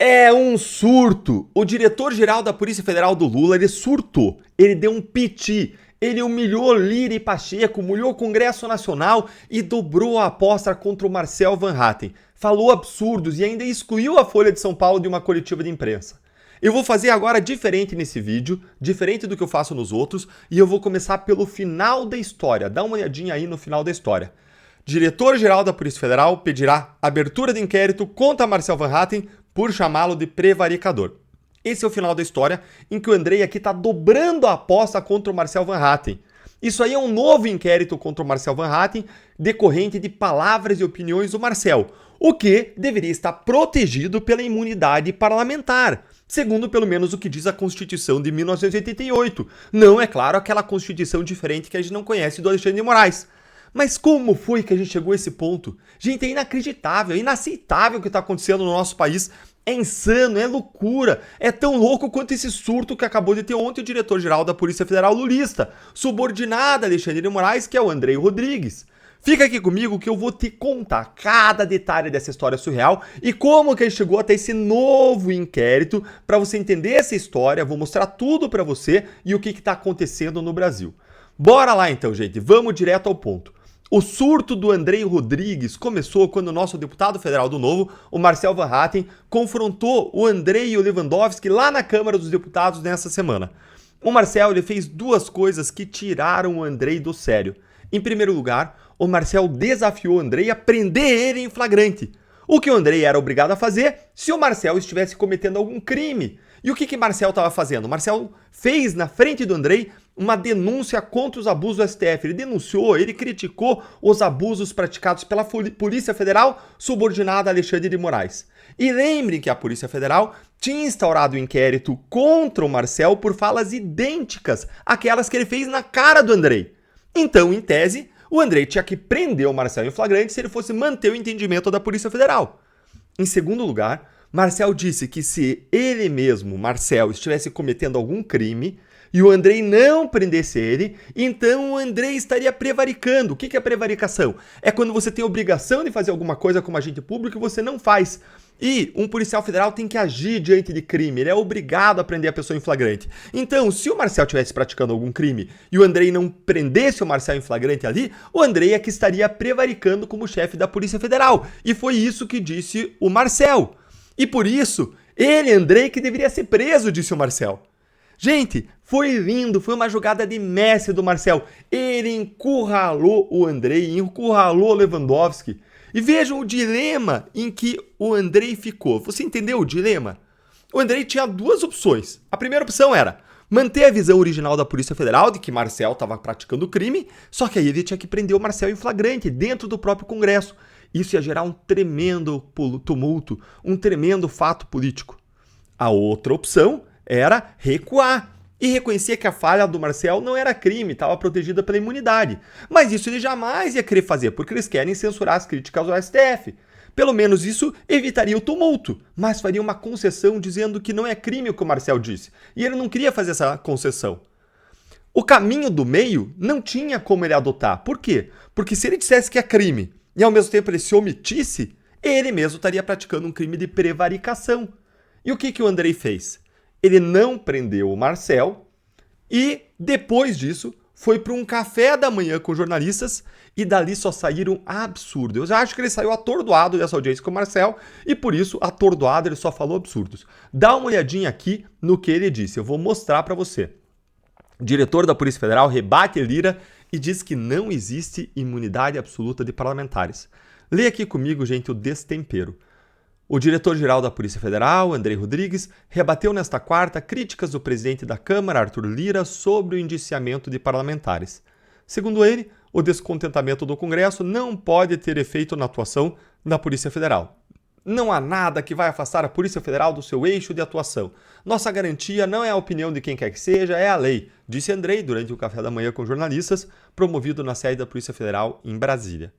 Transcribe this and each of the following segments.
É um surto. O diretor-geral da Polícia Federal do Lula, ele surtou. Ele deu um piti. Ele humilhou Lira e Pacheco, humilhou o Congresso Nacional e dobrou a aposta contra o Marcel Van Hatten. Falou absurdos e ainda excluiu a Folha de São Paulo de uma coletiva de imprensa. Eu vou fazer agora diferente nesse vídeo, diferente do que eu faço nos outros, e eu vou começar pelo final da história. Dá uma olhadinha aí no final da história. Diretor-geral da Polícia Federal pedirá abertura de inquérito contra Marcel Van Hatten por chamá-lo de prevaricador. Esse é o final da história em que o Andrei aqui está dobrando a aposta contra o Marcel Van Hatten. Isso aí é um novo inquérito contra o Marcel Van Hatten decorrente de palavras e opiniões do Marcel, o que deveria estar protegido pela imunidade parlamentar, segundo pelo menos o que diz a Constituição de 1988. Não, é claro, aquela Constituição diferente que a gente não conhece do Alexandre de Moraes. Mas como foi que a gente chegou a esse ponto? Gente, é inacreditável, é inaceitável o que está acontecendo no nosso país. É insano, é loucura. É tão louco quanto esse surto que acabou de ter ontem o diretor-geral da Polícia Federal lulista, subordinado a Alexandre de Moraes, que é o Andrei Rodrigues. Fica aqui comigo que eu vou te contar cada detalhe dessa história surreal e como que ele chegou até esse novo inquérito para você entender essa história. Vou mostrar tudo para você e o que está acontecendo no Brasil. Bora lá então, gente. Vamos direto ao ponto. O surto do Andrei Rodrigues começou quando o nosso deputado federal do Novo, o Marcel Van Hatten, confrontou o Andrei e o Lewandowski lá na Câmara dos Deputados nessa semana. O Marcel ele fez duas coisas que tiraram o Andrei do sério. Em primeiro lugar, o Marcel desafiou o Andrei a prender ele em flagrante. O que o Andrei era obrigado a fazer se o Marcel estivesse cometendo algum crime. E o que Marcel estava fazendo? O Marcel fez na frente do Andrei uma denúncia contra os abusos do STF. Ele denunciou, ele criticou os abusos praticados pela Polícia Federal subordinada a Alexandre de Moraes. E lembrem que a Polícia Federal tinha instaurado um inquérito contra o Marcel por falas idênticas àquelas que ele fez na cara do Andrei. Então, em tese, o Andrei tinha que prender o Marcel em flagrante se ele fosse manter o entendimento da Polícia Federal. Em segundo lugar, Marcel disse que se ele mesmo, Marcel, estivesse cometendo algum crime e o Andrei não prendesse ele, então o Andrei estaria prevaricando. O que é prevaricação? É quando você tem obrigação de fazer alguma coisa como agente público e você não faz. E um policial federal tem que agir diante de crime, ele é obrigado a prender a pessoa em flagrante. Então, se o Marcel estivesse praticando algum crime e o Andrei não prendesse o Marcel em flagrante ali, o Andrei é que estaria prevaricando como chefe da Polícia Federal. E foi isso que disse o Marcel. E por isso, ele, Andrei, que deveria ser preso, disse o Marcel. Gente, foi lindo, foi uma jogada de mestre do Marcel. Ele encurralou o Andrei, encurralou o Lewandowski. E vejam o dilema em que o Andrei ficou. Você entendeu o dilema? O Andrei tinha duas opções. A primeira opção era manter a visão original da Polícia Federal de que Marcel estava praticando crime, só que aí ele tinha que prender o Marcel em flagrante, dentro do próprio Congresso. Isso ia gerar um tremendo tumulto, um tremendo fato político. A outra opção era recuar e reconhecer que a falha do Marcel não era crime, estava protegida pela imunidade. Mas isso ele jamais ia querer fazer, porque eles querem censurar as críticas ao STF. Pelo menos isso evitaria o tumulto, mas faria uma concessão dizendo que não é crime o que o Marcel disse. E ele não queria fazer essa concessão. O caminho do meio não tinha como ele adotar. Por quê? Porque se ele dissesse que é crime e ao mesmo tempo ele se omitisse, ele mesmo estaria praticando um crime de prevaricação. E o que o Andrei fez? Ele não prendeu o Marcel e, depois disso, foi para um café da manhã com jornalistas e dali só saíram absurdos. Eu acho que ele saiu atordoado dessa audiência com o Marcel e, por isso, atordoado, ele só falou absurdos. Dá uma olhadinha aqui no que ele disse, eu vou mostrar para você. O diretor da Polícia Federal rebate Lira e diz que não existe imunidade absoluta de parlamentares. Lê aqui comigo, gente, o destempero. O diretor-geral da Polícia Federal, Andrei Rodrigues, rebateu nesta quarta críticas do presidente da Câmara, Arthur Lira, sobre o indiciamento de parlamentares. Segundo ele, o descontentamento do Congresso não pode ter efeito na atuação da Polícia Federal. Não há nada que vai afastar a Polícia Federal do seu eixo de atuação. Nossa garantia não é a opinião de quem quer que seja, é a lei, disse Andrei durante o café da manhã com jornalistas, promovido na sede da Polícia Federal em Brasília.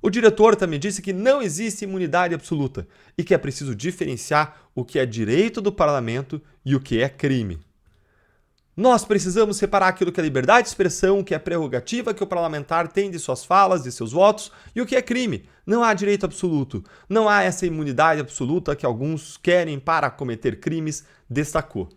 O diretor também disse que não existe imunidade absoluta e que é preciso diferenciar o que é direito do parlamento e o que é crime. Nós precisamos separar aquilo que é liberdade de expressão, que é prerrogativa que o parlamentar tem de suas falas, de seus votos, e o que é crime. Não há direito absoluto. Não há essa imunidade absoluta que alguns querem para cometer crimes, destacou.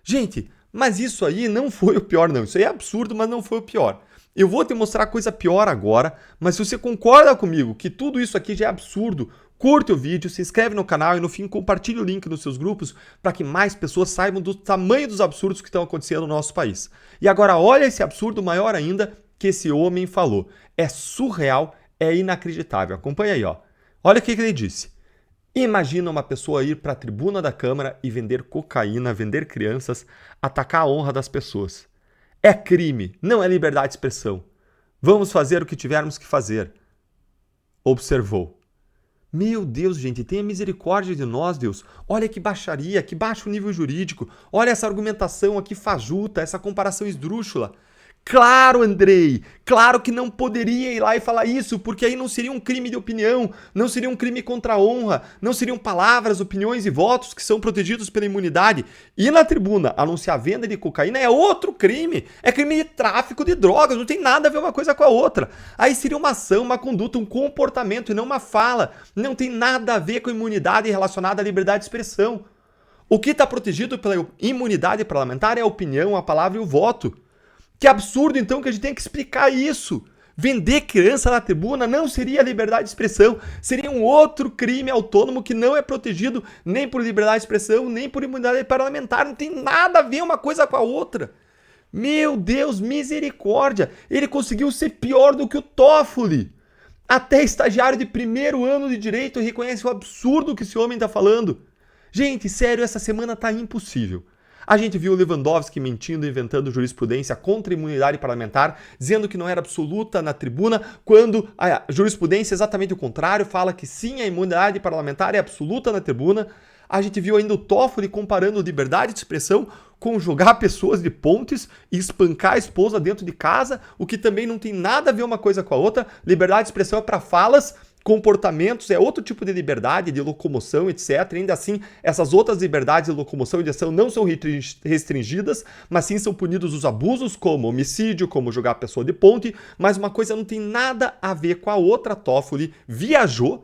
Gente, mas isso aí não foi o pior, não. Isso aí é absurdo, mas não foi o pior. Eu vou te mostrar coisa pior agora, mas se você concorda comigo que tudo isso aqui já é absurdo, curte o vídeo, se inscreve no canal e no fim compartilhe o link nos seus grupos para que mais pessoas saibam do tamanho dos absurdos que estão acontecendo no nosso país. E agora olha esse absurdo maior ainda que esse homem falou. É surreal, é inacreditável. Acompanha aí, ó. Olha o que ele disse. Imagina uma pessoa ir para a tribuna da Câmara e vender cocaína, vender crianças, atacar a honra das pessoas. É crime, não é liberdade de expressão. Vamos fazer o que tivermos que fazer. Observou. Meu Deus, gente, tenha misericórdia de nós, Deus. Olha que baixaria, que baixo nível jurídico. Olha essa argumentação aqui fajuta, essa comparação esdrúxula. Claro, Andrei, claro que não poderia ir lá e falar isso, porque aí não seria um crime de opinião, não seria um crime contra a honra, não seriam palavras, opiniões e votos que são protegidos pela imunidade. E na tribuna, anunciar a venda de cocaína é outro crime, é crime de tráfico de drogas, não tem nada a ver uma coisa com a outra. Aí seria uma ação, uma conduta, um comportamento e não uma fala, não tem nada a ver com a imunidade relacionada à liberdade de expressão. O que está protegido pela imunidade parlamentar é a opinião, a palavra e o voto. Que absurdo, então, que a gente tem que explicar isso. Vender criança na tribuna não seria liberdade de expressão, seria um outro crime autônomo que não é protegido nem por liberdade de expressão, nem por imunidade parlamentar. Não tem nada a ver uma coisa com a outra. Meu Deus, misericórdia. Ele conseguiu ser pior do que o Toffoli. Até estagiário de primeiro ano de direito reconhece o absurdo que esse homem está falando. Gente, sério, essa semana tá impossível. A gente viu o Lewandowski mentindo, inventando jurisprudência contra a imunidade parlamentar, dizendo que não era absoluta na tribuna, quando a jurisprudência é exatamente o contrário, fala que sim, a imunidade parlamentar é absoluta na tribuna. A gente viu ainda o Toffoli comparando liberdade de expressão com jogar pessoas de pontes e espancar a esposa dentro de casa, o que também não tem nada a ver uma coisa com a outra. Liberdade de expressão é para falas, comportamentos, é outro tipo de liberdade, de locomoção, etc. Ainda assim, essas outras liberdades de locomoção e de ação não são restringidas, mas sim são punidos os abusos, como homicídio, como jogar a pessoa de ponte, mas uma coisa não tem nada a ver com a outra. Toffoli viajou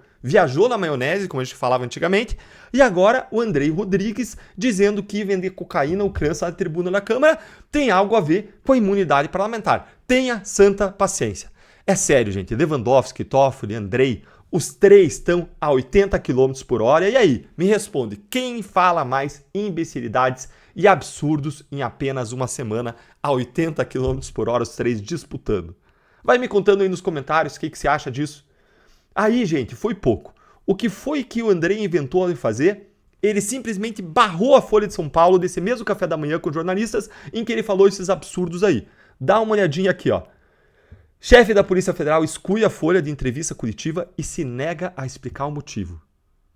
na maionese, como a gente falava antigamente, e agora o Andrei Rodrigues dizendo que vender cocaína ou criança na tribuna da Câmara tem algo a ver com a imunidade parlamentar. Tenha santa paciência. É sério, gente, Lewandowski, Toffoli, Andrei, os três estão a 80 km por hora. E aí, me responde, quem fala mais imbecilidades e absurdos em apenas uma semana a 80 km por hora, os três disputando? Vai me contando aí nos comentários o que você acha disso. Aí, gente, foi pouco. O que foi que o Andrei inventou de fazer? Ele simplesmente barrou a Folha de São Paulo desse mesmo café da manhã com jornalistas em que ele falou esses absurdos aí. Dá uma olhadinha aqui, ó. Chefe da Polícia Federal exclui a Folha de entrevista coletiva e se nega a explicar o motivo.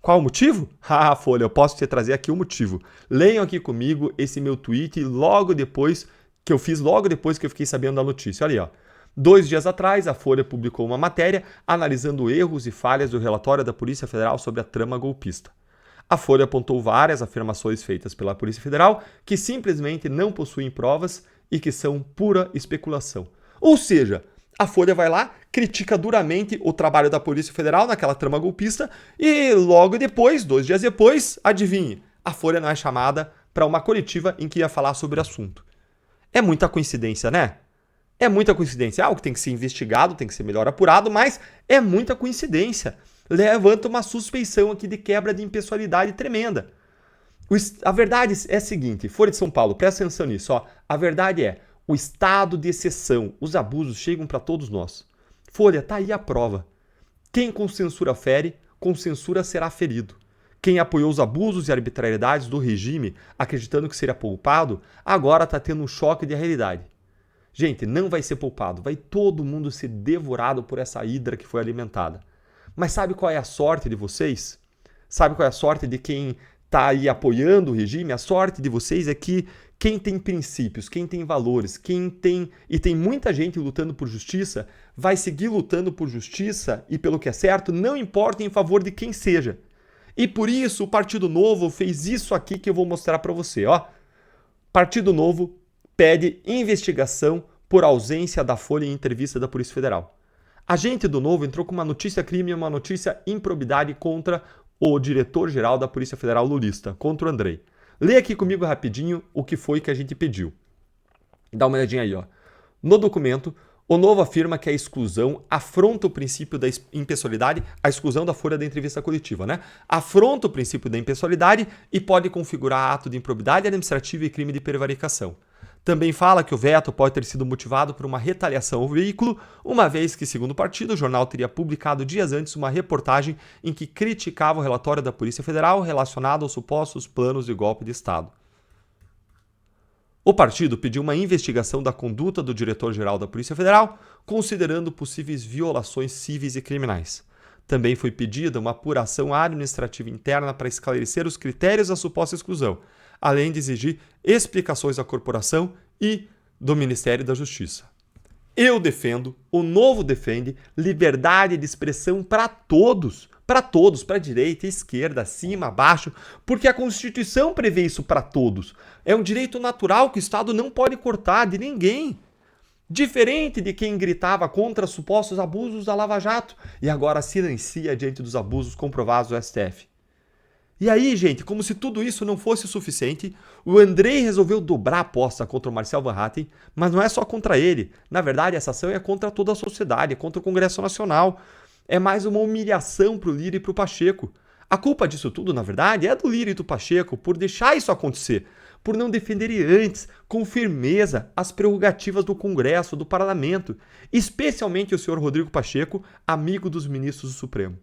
Qual o motivo? Ah, Folha, eu posso te trazer aqui o motivo. Leiam aqui comigo esse meu tweet logo depois que eu fiquei sabendo da notícia. Olha aí, ó. 2 dias atrás, a Folha publicou uma matéria analisando erros e falhas do relatório da Polícia Federal sobre a trama golpista. A Folha apontou várias afirmações feitas pela Polícia Federal que simplesmente não possuem provas e que são pura especulação. Ou seja, a Folha vai lá, critica duramente o trabalho da Polícia Federal naquela trama golpista e logo depois, 2 dias depois, adivinhe, a Folha não é chamada para uma coletiva em que ia falar sobre o assunto. É muita coincidência, né? É muita coincidência. Algo que tem que ser investigado, tem que ser melhor apurado, mas é muita coincidência. Levanta uma suspeição aqui de quebra de impessoalidade tremenda. A verdade é a seguinte, Folha de São Paulo, presta atenção nisso, ó. A verdade é, o estado de exceção, os abusos chegam para todos nós. Folha, tá aí a prova. Quem com censura fere, com censura será ferido. Quem apoiou os abusos e arbitrariedades do regime, acreditando que seria poupado, agora está tendo um choque de realidade. Gente, não vai ser poupado, vai todo mundo ser devorado por essa hidra que foi alimentada. Mas sabe qual é a sorte de vocês? Sabe qual é a sorte de quem está aí apoiando o regime? A sorte de vocês é que quem tem princípios, quem tem valores, e tem muita gente lutando por justiça, vai seguir lutando por justiça e pelo que é certo, não importa em favor de quem seja. E por isso o Partido Novo fez isso aqui que eu vou mostrar para você, ó. Partido Novo pede investigação por ausência da folha em entrevista da Polícia Federal. A gente do Novo entrou com uma notícia crime e uma notícia improbidade contra o diretor-geral da Polícia Federal lulista, contra o Andrei. Lê aqui comigo rapidinho o que foi que a gente pediu. Dá uma olhadinha aí, ó. No documento, o Novo afirma que a exclusão afronta o princípio da impessoalidade, a exclusão da folha da entrevista coletiva, né? Afronta o princípio da impessoalidade e pode configurar ato de improbidade administrativa e crime de prevaricação. Também fala que o veto pode ter sido motivado por uma retaliação ao veículo, uma vez que, segundo o partido, o jornal teria publicado dias antes uma reportagem em que criticava o relatório da Polícia Federal relacionado aos supostos planos de golpe de Estado. O partido pediu uma investigação da conduta do diretor-geral da Polícia Federal, considerando possíveis violações cíveis e criminais. Também foi pedida uma apuração administrativa interna para esclarecer os critérios da suposta exclusão, além de exigir explicações da corporação e do Ministério da Justiça. Eu defendo, o Novo defende, liberdade de expressão para todos, para direita, esquerda, acima, abaixo, porque a Constituição prevê isso para todos. É um direito natural que o Estado não pode cortar de ninguém. Diferente de quem gritava contra supostos abusos da Lava Jato e agora silencia diante dos abusos comprovados do STF. E aí, gente, como se tudo isso não fosse suficiente, o Andrei resolveu dobrar a aposta contra o Marcel Van Hatten, mas não é só contra ele. Na verdade, essa ação é contra toda a sociedade, é contra o Congresso Nacional. É mais uma humilhação para o Lira e para o Pacheco. A culpa disso tudo, na verdade, é do Lira e do Pacheco por deixar isso acontecer, por não defenderem antes, com firmeza, as prerrogativas do Congresso, do Parlamento, especialmente o senhor Rodrigo Pacheco, amigo dos ministros do Supremo.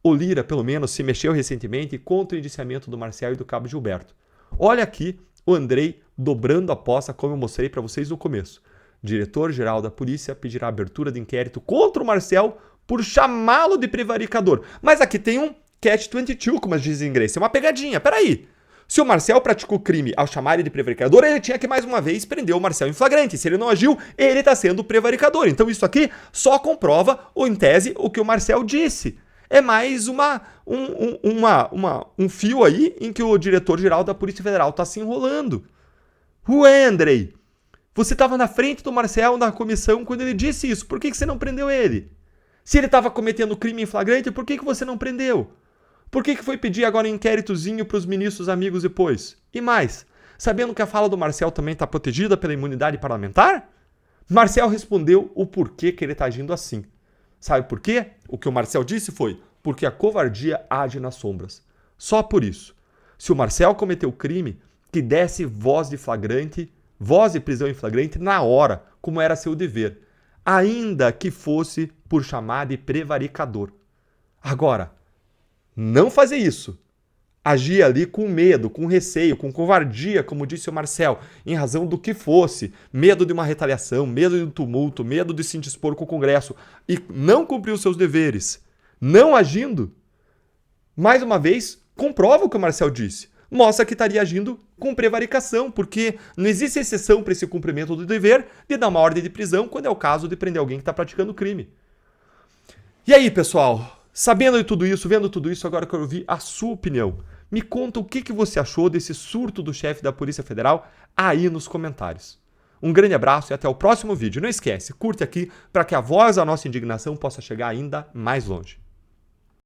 O Lira, pelo menos, se mexeu recentemente contra o indiciamento do Marcel e do Cabo Gilberto. Olha aqui o Andrei dobrando a aposta, como eu mostrei para vocês no começo. Diretor-geral da polícia pedirá abertura de inquérito contra o Marcel por chamá-lo de prevaricador. Mas aqui tem um catch-22, como dizem em inglês. É uma pegadinha. Peraí. Se o Marcel praticou crime ao chamar ele de prevaricador, ele tinha que mais uma vez prender o Marcel em flagrante. Se ele não agiu, ele está sendo prevaricador. Então isso aqui só comprova, ou em tese, o que o Marcel disse. É mais um fio aí em que o diretor-geral da Polícia Federal está se enrolando. Ué, Andrei, você estava na frente do Marcel na comissão quando ele disse isso. Por que você não prendeu ele? Se ele estava cometendo crime em flagrante, por que você não prendeu? Por que foi pedir agora um inquéritozinho para os ministros amigos depois? E mais, sabendo que a fala do Marcel também está protegida pela imunidade parlamentar? Marcel respondeu o porquê que ele está agindo assim. Sabe por quê? O que o Marcel disse foi porque a covardia age nas sombras. Só por isso. Se o Marcel cometeu crime, que desse voz de prisão em flagrante na hora, como era seu dever, ainda que fosse por chamar de prevaricador. Agora, não fazer isso. Agir ali com medo, com receio, com covardia, como disse o Marcel, em razão do que fosse, medo de uma retaliação, medo de um tumulto, medo de se indispor com o Congresso e não cumprir os seus deveres, não agindo, mais uma vez, comprova o que o Marcel disse. Mostra que estaria agindo com prevaricação, porque não existe exceção para esse cumprimento do dever de dar uma ordem de prisão quando é o caso de prender alguém que está praticando crime. E aí, pessoal, sabendo de tudo isso, vendo tudo isso, agora eu quero ouvir a sua opinião. Me conta o que você achou desse surto do chefe da Polícia Federal aí nos comentários. Um grande abraço e até o próximo vídeo. Não esquece, curte aqui para que a voz da nossa indignação possa chegar ainda mais longe.